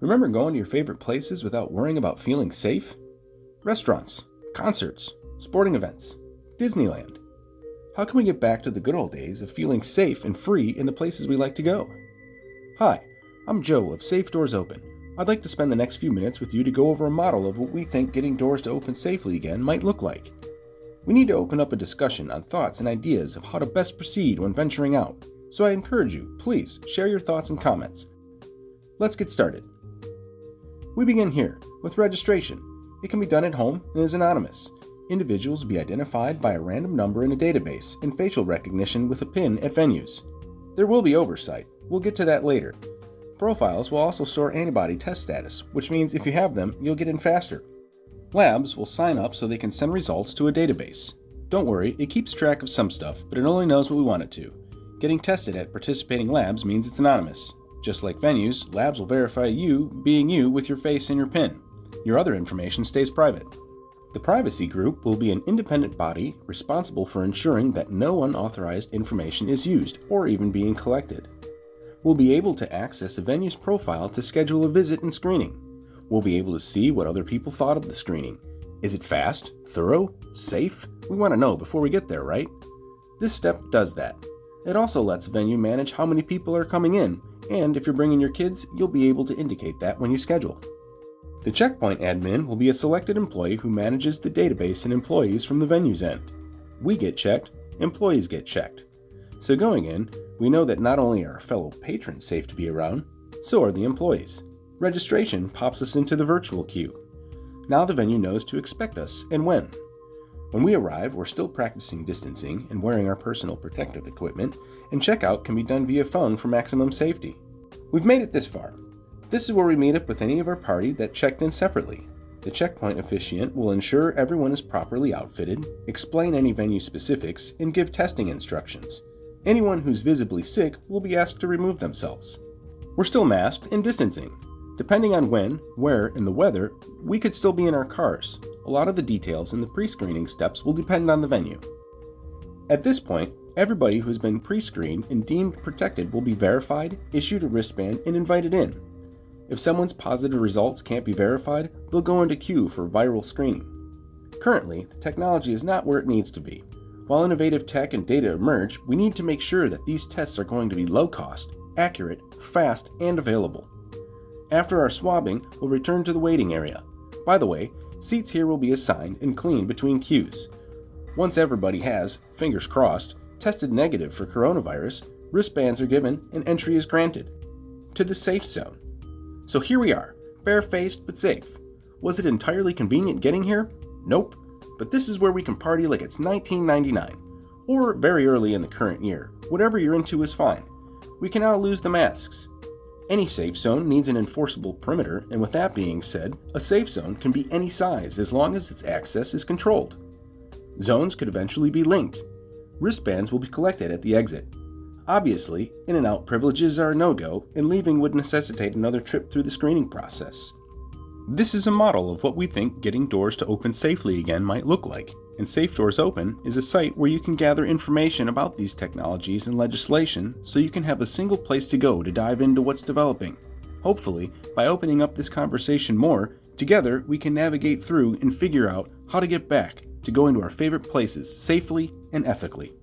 Remember going to your favorite places without worrying about feeling safe? Restaurants, concerts, sporting events, Disneyland. How can we get back to the good old days of feeling safe and free in the places we like to go? Hi, I'm Joe of Safe Doors Open. I'd like to spend the next few minutes with you to go over a model of what we think getting doors to open safely again might look like. We need to open up a discussion on thoughts and ideas of how to best proceed when venturing out, so I encourage you, please share your thoughts and comments. Let's get started. We begin here with registration. It can be done at home and is anonymous. Individuals will be identified by a random number in a database and facial recognition with a PIN at venues. There will be oversight. We'll get to that later. Profiles will also store antibody test status, which means if you have them, you'll get in faster. Labs will sign up so they can send results to a database. Don't worry, it keeps track of some stuff, but it only knows what we want it to. Getting tested at participating labs means it's anonymous. Just like venues, labs will verify you being you with your face and your PIN. Your other information stays private. The privacy group will be an independent body responsible for ensuring that no unauthorized information is used or even being collected. We'll be able to access a venue's profile to schedule a visit and screening. We'll be able to see what other people thought of the screening. Is it fast, thorough, safe? We want to know before we get there, right? This step does that. It also lets a venue manage how many people are coming in, and if you're bringing your kids, you'll be able to indicate that when you schedule. The checkpoint admin will be a selected employee who manages the database and employees from the venue's end. We get checked, employees get checked. So going in, we know that not only are our fellow patrons safe to be around, so are the employees. Registration pops us into the virtual queue. Now the venue knows to expect us and when. When we arrive, we're still practicing distancing and wearing our personal protective equipment, and checkout can be done via phone for maximum safety. We've made it this far. This is where we meet up with any of our party that checked in separately. The checkpoint officiant will ensure everyone is properly outfitted, explain any venue specifics, and give testing instructions. Anyone who's visibly sick will be asked to remove themselves. We're still masked and distancing. Depending on when, where, and the weather, we could still be in our cars. A lot of the details in the pre-screening steps will depend on the venue. At this point, everybody who's been pre-screened and deemed protected will be verified, issued a wristband, and invited in. If someone's positive results can't be verified, they'll go into queue for viral screening. Currently, the technology is not where it needs to be. While innovative tech and data emerge, we need to make sure that these tests are going to be low cost, accurate, fast, and available. After our swabbing, we'll return to the waiting area. By the way, seats here will be assigned and cleaned between queues. Once everybody has, fingers crossed, tested negative for coronavirus, wristbands are given and entry is granted to the safe zone. So here we are, barefaced but safe. Was it entirely convenient getting here? Nope. But this is where we can party like it's 1999, or very early in the current year. Whatever you're into is fine. We can now lose the masks. Any safe zone needs an enforceable perimeter, and with that being said, a safe zone can be any size as long as its access is controlled. Zones could eventually be linked. Wristbands will be collected at the exit. Obviously, in and out privileges are a no-go, and leaving would necessitate another trip through the screening process. This is a model of what we think getting doors to open safely again might look like, and Safe Doors Open is a site where you can gather information about these technologies and legislation so you can have a single place to go to dive into what's developing. Hopefully, by opening up this conversation more, together we can navigate through and figure out how to get back to going to our favorite places safely and ethically.